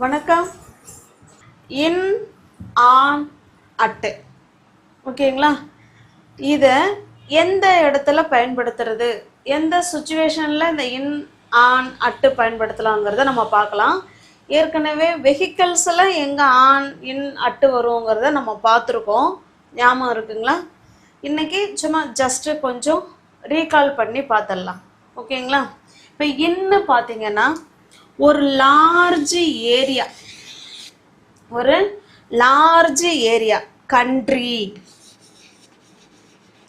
வணக்கம். இன் on at ஓகேங்களா? இதை எந்த இடத்துல பயன்படுத்துறது, எந்த சுச்சுவேஷனில் இந்த இன் ஆன் அட்டு பயன்படுத்தலாங்கிறத நம்ம பார்க்கலாம். ஏற்கனவே வெஹிக்கல்ஸில் எங்கே ஆன் இன் அட்டு வருங்கிறத நம்ம பார்த்துருக்கோம். ஞாபகம் இருக்குங்களா? இன்றைக்கி சும்மா ஜஸ்ட்டு கொஞ்சம் ரீகால் பண்ணி பார்த்துடலாம். ஓகேங்களா? இப்போ இன்னு பார்த்தீங்கன்னா ஒரு லார்ஜ் ஏரியா கண்ட்ரி.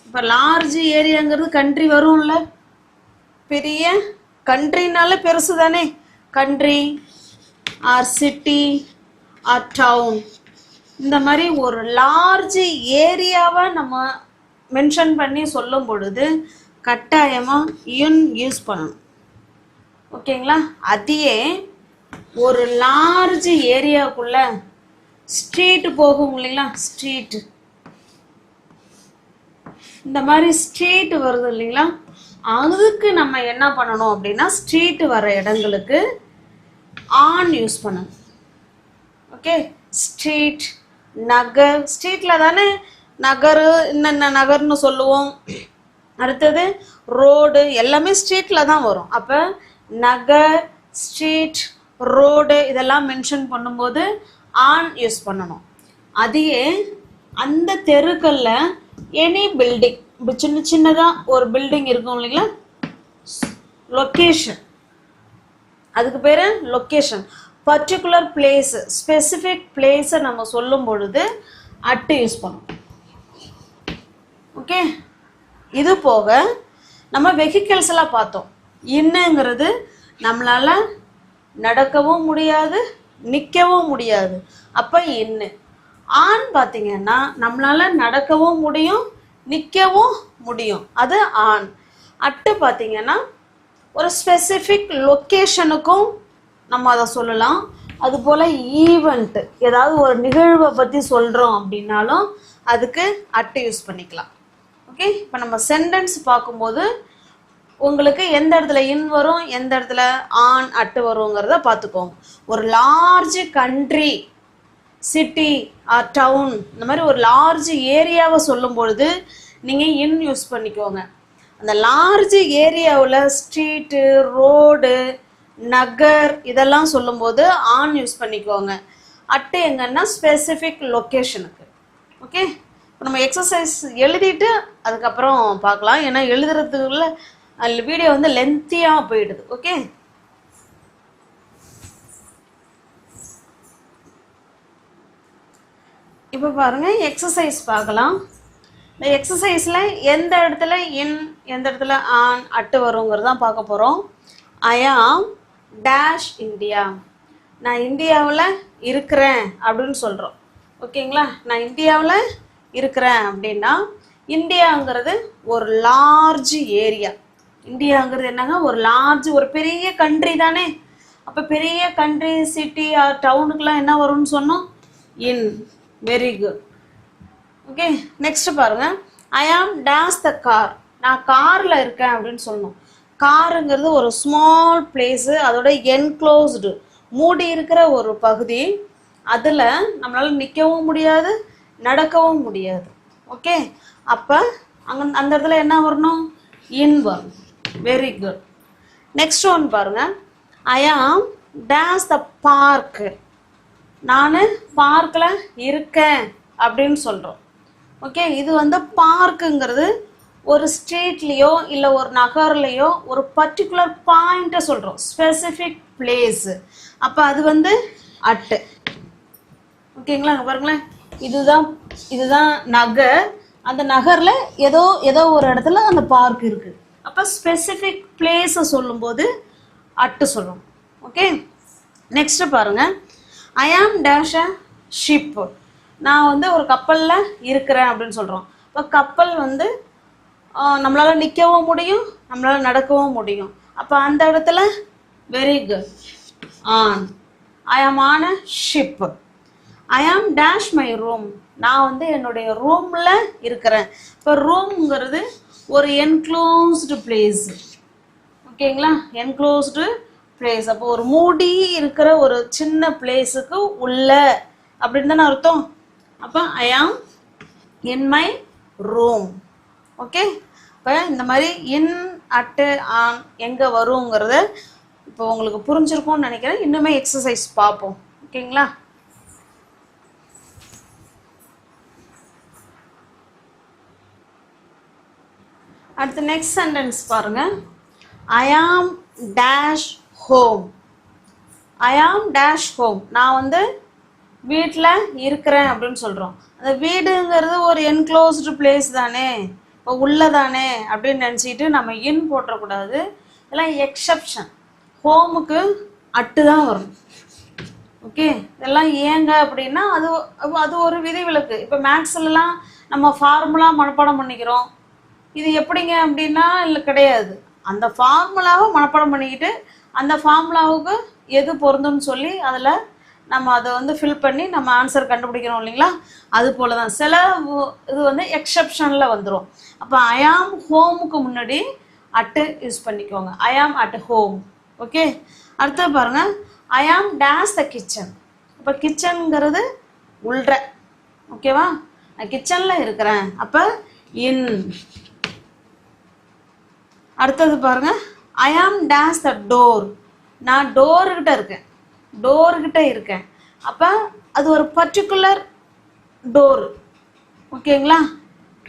இப்போ லார்ஜ் ஏரியாங்கிறது கண்ட்ரி வரும்ல, பெரிய கண்ட்ரினால பெருசு தானே. Country or city or town, இந்த மாதிரி ஒரு லார்ஜ் ஏரியாவை நம்ம மென்ஷன் பண்ணி சொல்லும் பொழுது கட்டாயமாக இன் யூஸ் பண்ணணும். ஓகேங்களா? அதையே ஒரு லார்ஜ் ஏரியாவுக்குள்ள ஸ்ட்ரீட் போகும் இல்லைங்களா, ஸ்ட்ரீட், இந்த மாதிரி ஸ்ட்ரீட் வருது இல்லைங்களா, அதுக்கு நம்ம என்ன பண்ணணும் அப்படின்னா ஸ்ட்ரீட் வர இடங்களுக்கு ஆன் யூஸ் பண்ணணும். ஓகே, ஸ்ட்ரீட், நகர், ஸ்ட்ரீட்டில் தானே நகர், என்னென்ன நகர்னு சொல்லுவோம். அடுத்தது ரோடு, எல்லாமே ஸ்ட்ரீட்டில் தான் வரும். அப்போ நகர், ஸ்ட்ரீட், ரோடு இதெல்லாம் மென்ஷன் பண்ணும்போது ஆன் யூஸ் பண்ணணும். அதையே அந்த தெருக்களில் எனி பில்டிங், இப்போ சின்ன சின்னதாக ஒரு பில்டிங் இருக்கும் இல்லைங்களா, லொக்கேஷன், அதுக்கு பேர் லொக்கேஷன். பர்டிகுலர் பிளேஸு, ஸ்பெசிஃபிக் பிளேஸை நம்ம சொல்லும் பொழுது அட்டு யூஸ் பண்ணணும். ஓகே, இது போக நம்ம வெஹிக்கிள்ஸ் எல்லாம் பார்த்தோம். இன்னுங்கிறது நம்மளால் நடக்கவும் முடியாது, நிற்கவும் முடியாது. அப்போ இன்னு. ஆன் பார்த்தீங்கன்னா நம்மளால் நடக்கவும் முடியும், நிற்கவும் முடியும், அது ஆன். அட்டு பார்த்தீங்கன்னா ஒரு ஸ்பெசிஃபிக் லொக்கேஷனுக்கும் நம்ம அதை சொல்லலாம். அதுபோல் ஈவெண்ட்டு, ஏதாவது ஒரு நிகழ்வை பற்றி சொல்கிறோம் அப்படின்னாலும் அதுக்கு அட்டு யூஸ் பண்ணிக்கலாம். ஓகே, இப்போ நம்ம சென்டென்ஸ் பார்க்கும்போது உங்களுக்கு எந்த இடத்துல இன் வரும், எந்த இடத்துல ஆன் அட்டு வருங்கிறத பார்த்துக்கோங்க. ஒரு large country, city or town, இந்த மாதிரி ஒரு லார்ஜ் ஏரியாவை சொல்லும் பொழுது நீங்கள் இன் யூஸ் பண்ணிக்கோங்க. அந்த லார்ஜ் ஏரியாவில் ஸ்ட்ரீட்டு, ரோடு, நகர் இதெல்லாம் சொல்லும்போது ஆன் யூஸ் பண்ணிக்கோங்க. அட்டு எங்கன்னா ஸ்பெசிஃபிக் லொக்கேஷனுக்கு. ஓகே, இப்போ நம்ம எக்ஸசைஸ் எழுதிட்டு அதுக்கப்புறம் பார்க்கலாம். ஏன்னா எழுதுறதுக்குள்ள வீடியோ வந்து லென்த்தியாக போயிடுது. ஓகே, இப்போ பாருங்கள் எக்ஸசைஸ் பார்க்கலாம். இந்த எக்ஸசைஸில் எந்த இடத்துல இன், எந்த இடத்துல ஆன் அட்டு வருங்கிறதான் பார்க்க போகிறோம். ஐ ஆம் டேஷ் இந்தியா, நான் இந்தியாவில் இருக்கிறேன் அப்படின்னு சொல்கிறோம். ஓகேங்களா? நான் இந்தியாவில் இருக்கிறேன் அப்படின்னா இந்தியாங்கிறது ஒரு லார்ஜ் ஏரியா. இந்தியாங்கிறது என்னங்க, ஒரு லார்ஜ், ஒரு பெரிய கண்ட்ரி தானே. அப்போ பெரிய கண்ட்ரி, சிட்டி ஆர் டவுனுக்கெலாம் என்ன வரும்னு சொன்னோம், in. Very good. Okay, next பாருங்கள். ஐ ஆம் டேஷ் த கார், நான் காரில் இருக்கேன் அப்படின்னு சொல்லணும். காருங்கிறது ஒரு ஸ்மால் பிளேஸு, அதோட என்க்ளோஸ்டு, மூடி இருக்கிற ஒரு பகுதி. அதில் நம்மளால் நிற்கவும் முடியாது, நடக்கவும் முடியாது. ஓகே, அப்போ அந்த இடத்துல என்ன வரணும், இன் வரும். Very good. நெக்ஸ்ட் ஒன் பாருங்கள். ஐ ஆம் டேஷ் த பார்க், நான் பார்க்கில் இருக்கேன் அப்படின்னு சொல்கிறோம். ஓகே, இது வந்து பார்க்குங்கிறது ஒரு ஸ்ட்ரீட்லேயோ இல்லை ஒரு நகர்லேயோ ஒரு பர்டிகுலர் பாயிண்ட்டை சொல்கிறோம், ஸ்பெசிஃபிக் பிளேஸு. அப்போ அது வந்து அட்டு. ஓகேங்களா? பாருங்களேன், இதுதான் நகர். அந்த நகரில் ஏதோ ஒரு இடத்துல அந்த பார்க் இருக்குது. அப்போ ஸ்பெசிஃபிக் பிளேஸை சொல்லும்போது அட்டு சொல்லணும். ஓகே, நெக்ஸ்ட்டு பாருங்கள். ஐ ஆம் டேஷ் அ ஷிப், நான் வந்து ஒரு கப்பலில் இருக்கிறேன் அப்படின்னு சொல்கிறோம். இப்போ கப்பல் வந்து நம்மளால் நிற்கவும் முடியும், நம்மளால் நடக்கவும் முடியும். அப்போ அந்த இடத்துல very good, on. I am on a ship. ஐ ஆம் டேஷ் மை ரூம், நான் வந்து என்னுடைய ரூமில் இருக்கிறேன். இப்போ ரூம்ங்கிறது ஒரு என்க்ளோஸ்டு பிளேஸ். ஓகேங்களா? Enclosed place. அப்போ ஒரு மூடி இருக்கிற ஒரு சின்ன பிளேஸுக்கு உள்ள அப்படின்னு தானே அர்த்தம். அப்போ ஐ ஆம் இன் மை ரூம். ஓகே, இப்போ இந்த மாதிரி இன் அட்டு ஆன் எங்கே வருங்கிறத இப்போ உங்களுக்கு புரிஞ்சிருக்கும்னு நினைக்கிறேன். இன்னுமே எக்ஸசைஸ் பார்ப்போம். ஓகேங்களா? அடுத்து நெக்ஸ்ட் சென்டென்ஸ் பாருங்க. ஐ ஆம் டேஷ் ஹோம். ஐ ஆம் டேஷ் ஹோம். நான் வந்து வீட்டில் இருக்கிறேன் அப்படின்னு சொல்கிறோம். அந்த வீடுங்கிறது ஒரு என்க்ளோஸ்டு பிளேஸ் தானே, இப்போ உள்ளதானே அப்படின்னு நினச்சிட்டு நம்ம இன் போட்டுறக்கூடாது. இதெல்லாம் எக்ஸப்ஷன். ஹோமுக்கு அட்டு தான் வரும். ஓகே, இதெல்லாம் ஏங்க அப்படின்னா அது அது ஒரு விதிவிலக்கு. இப்போ மேக்ஸ்லாம் நம்ம ஃபார்முலா மனப்பாடம் பண்ணிக்கிறோம். இது எப்படிங்க அப்படின்னா இல்லை, கிடையாது. அந்த ஃபார்முலாவை மனப்பாடம் பண்ணிக்கிட்டு அந்த ஃபார்முலாவுக்கு எது பொருந்தும்னு சொல்லி அதில் நம்ம அதை வந்து ஃபில் பண்ணி நம்ம ஆன்சர் கண்டுபிடிக்கிறோம் இல்லைங்களா? அது போல தான் சில இது வந்து எக்ஸப்ஷனில் வந்துடும். அப்போ ஐ ஆம் ஹோமுக்கு முன்னாடி அட்டு யூஸ் பண்ணிக்கோங்க. ஐ ஆம் அட் ஹோம். ஓகே, அடுத்தது பாருங்கள். ஐ ஆம் டேஷ் த கிச்சன். இப்போ கிச்சனுங்கிறது உள்ற. ஓகேவா? நான் கிச்சனில் இருக்கிறேன். அப்போ இன். அடுத்தது பாருங்க. ஐ ஆம் டேஷ் த டோர். நான் டோர்கிட்ட இருக்கேன். டோர்கிட்ட இருக்கேன். அப்போ அது ஒரு பர்டிகுலர் டோர். ஓகேங்களா?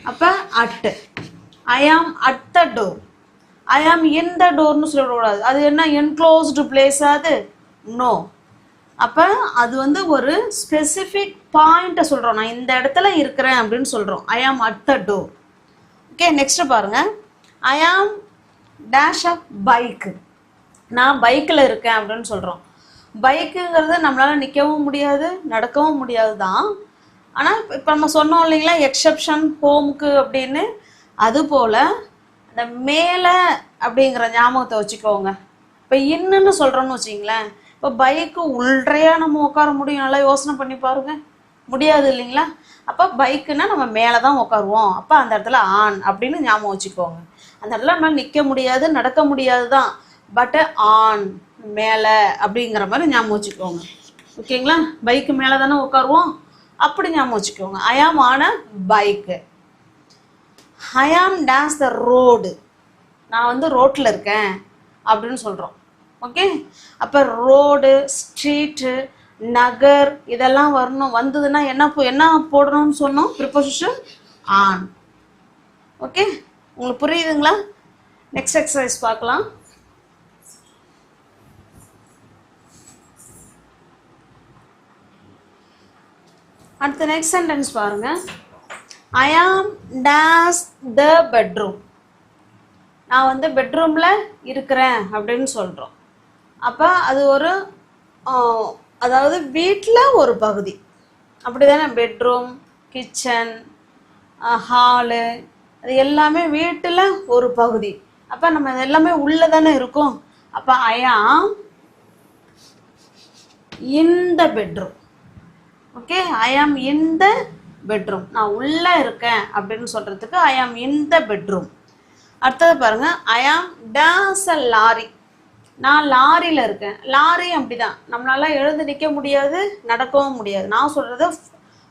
அப்போ at. I am at the door. ஐ ஆம் இன் த டோர்னு சொல்லக்கூடாது. அது என்ன என்க்ளோஸ்டு பிளேஸ்? அது நோ. அப்போ அது வந்து ஒரு ஸ்பெசிஃபிக் பாயிண்ட்டை சொல்கிறோம். நான் இந்த இடத்துல இருக்கிறேன் அப்படின்னு சொல்கிறோம். I am at the door. Okay, next பாருங்க. ஐ ஆம் டேஷ் ஆஃப் பைக்கு. நான் பைக்கில் இருக்கேன் அப்படின்னு சொல்கிறோம். பைக்குங்கிறது நம்மளால் நிற்கவும் முடியாது, நடக்கவும் முடியாது தான். ஆனால் இப்போ நம்ம சொன்னோம் இல்லைங்களா எக்ஸப்ஷன் ஹோமுக்கு அப்படின்னு. அதுபோல் அந்த மேலே அப்படிங்கிற ஞாபகத்தை வச்சுக்கோங்க. இப்போ இன்னுன்னு சொல்கிறோன்னு வச்சிங்களேன். இப்போ பைக்கு உள்றையா நம்ம உட்கார முடியும்? நல்லா யோசனை பண்ணி பாருங்க. முடியாது இல்லைங்களா? அப்போ பைக்குன்னா நம்ம மேலே தான் உட்காருவோம். அப்போ அந்த இடத்துல ஆன் அப்படின்னு ஞாபகம் வச்சுக்கோங்க. அந்த இடத்துல நம்மளால் நிற்க முடியாது, நடக்க முடியாது தான். பட்டு ஆன், மேலே அப்படிங்கிற மாதிரி ஞாபகம் வச்சுக்கோங்க. ஓகேங்களா? பைக்கு மேலே தானே உட்காருவோம், அப்படி ஞாபகம் வச்சுக்கோங்க. ஐ am on a bike. I ஆம் டேஷ் த ரோடு. நான் வந்து ரோட்டில் இருக்கேன் அப்படின்னு சொல்கிறோம். ஓகே, அப்போ ரோடு, ஸ்ட்ரீட்டு, நகர் இதெல்லாம் வரணும். வந்ததுன்னா என்ன போடணும்னு சொன்னோம்? Preposition on. ஓகே, உங்களுக்கு புரியுதுங்களா? நெக்ஸ்ட் எக்ஸசைஸ் பார்க்கலாம். அடுத்த நெக்ஸ்ட் சென்டென்ஸ் பாருங்க. ஐ ஆம் டேஷ் த பெட்ரூம். நான் வந்து பெட்ரூமில் இருக்கிறேன் அப்படின்னு சொல்கிறோம். அப்போ அது ஒரு அதாவது வீட்டில் ஒரு பகுதி அப்படி தானே. பெட்ரூம், கிச்சன், ஹாலு அது எல்லாமே வீட்டில் ஒரு பகுதி. அப்போ நம்ம எல்லாமே உள்ளே தானே இருக்கும். அப்போ ஐ ஆம் இன் த பெட்ரூம். ஓகே, ஐ ஆம் இன் த பெட்ரூம். நான் உள்ளே இருக்கேன் அப்படின்னு சொல்கிறதுக்கு ஐ ஆம் இன் த பெட்ரூம். அடுத்தது பாருங்கள். ஐ ஆம் டேஷ் அ லாரி. நான் லாரியில் இருக்கேன். லாரி அப்படி தான், நம்மளால எழுந்து நிற்க முடியாது, நடக்கவும் முடியாது. நான் சொல்கிறது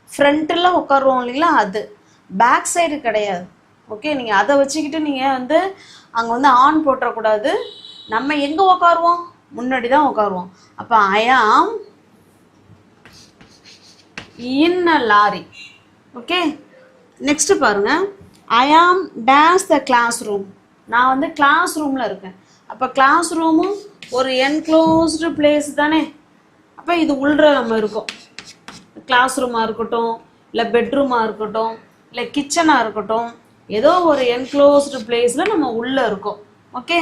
ஃப்ரண்ட்டில் உட்காருவோம் இல்லைங்களா, அது பேக் சைடு கிடையாது. ஓகே, நீங்கள் அதை வச்சுக்கிட்டு நீங்கள் வந்து அங்கே வந்து ஆன் போட்டுறக்கூடாது. நம்ம எங்கே உட்காருவோம்? முன்னாடி தான் உட்காருவோம். அப்போ ஐ ஆம் இன் அ லாரி. ஓகே, நெக்ஸ்ட் பாருங்க. ஐ ஆம் டேஷ் த கிளாஸ் ரூம். நான் வந்து கிளாஸ் ரூமில் இருக்கேன். அப்போ கிளாஸ் ரூமும் ஒரு என்க்ளோஸ்டு பிளேஸ் தானே. அப்போ இது உள்ள நம்ம இருக்கோம். கிளாஸ் ரூமாக இருக்கட்டும், இல்லை பெட்ரூமாக இருக்கட்டும், இல்லை கிச்சனாக இருக்கட்டும், ஏதோ ஒரு என்க்ளோஸ்டு பிளேஸில் நம்ம உள்ளே இருக்கோம். ஓகே,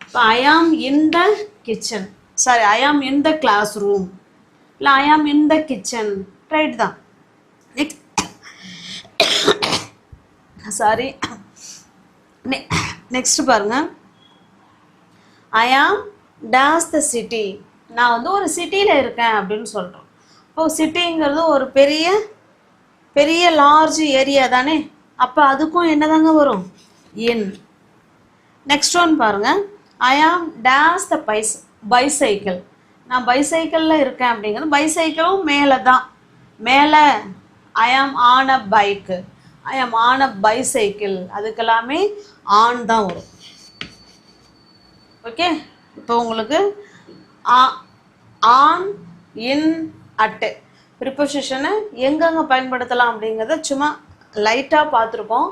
இப்போ ஐ ஆம் இன் த கிச்சன், சாரி ஐ ஆம் இன் த கிளாஸ் ரூம், இல்லை ஐ ஆம் இன் த கிச்சன், ரைட் தான். சாரி, நெக்ஸ்ட் பாருங்க. ஐ ஆம் டேஷ் த சிட்டி. நான் வந்து ஒரு சிட்டியில் இருக்கேன் அப்படின்னு சொல்கிறோம். இப்போது சிட்டிங்கிறது ஒரு பெரிய லார்ஜ் ஏரியா தானே. அப்போ அதுக்கும் என்னதாங்க வரும்? இன். நெக்ஸ்ட் ஒன் பாருங்க. ஐ ஆம் டேஷ் த பைசைக்கிள். நான் பைசைக்கிளில் இருக்கேன் அப்படிங்கிறது பைசைக்கிளும் மேலே தான். மேலே ஐ am on a bike, I am on a bicycle, அதுக்கெல்லாமே ஆன் தான் வரும். ஓகே, இப்போ உங்களுக்கு ஆன், இன், அட்டு ப்ரிப்போசிஷனை எங்கெங்கே பயன்படுத்தலாம் அப்படிங்கிறத சும்மா லைட்டாக பார்த்துருக்கோம்.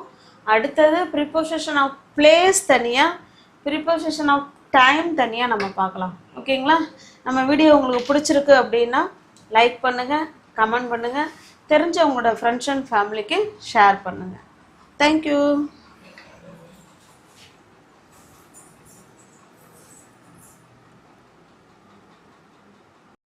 அடுத்தது ப்ரிப்போசிஷன் ஆஃப் பிளேஸ் தனியாக, ப்ரிப்போசிஷன் ஆஃப் டைம் தனியாக நம்ம பார்க்கலாம். ஓகேங்களா? நம்ம வீடியோ உங்களுக்கு பிடிச்சிருக்கு அப்படின்னா லைக் பண்ணுங்கள், கமெண்ட் பண்ணுங்கள், தெரிஞ்ச உங்களோட ஃப்ரெண்ட்ஸ் அண்ட் ஃபேமிலிக்கு ஷேர் பண்ணுங்கள். தேங்க்யூ.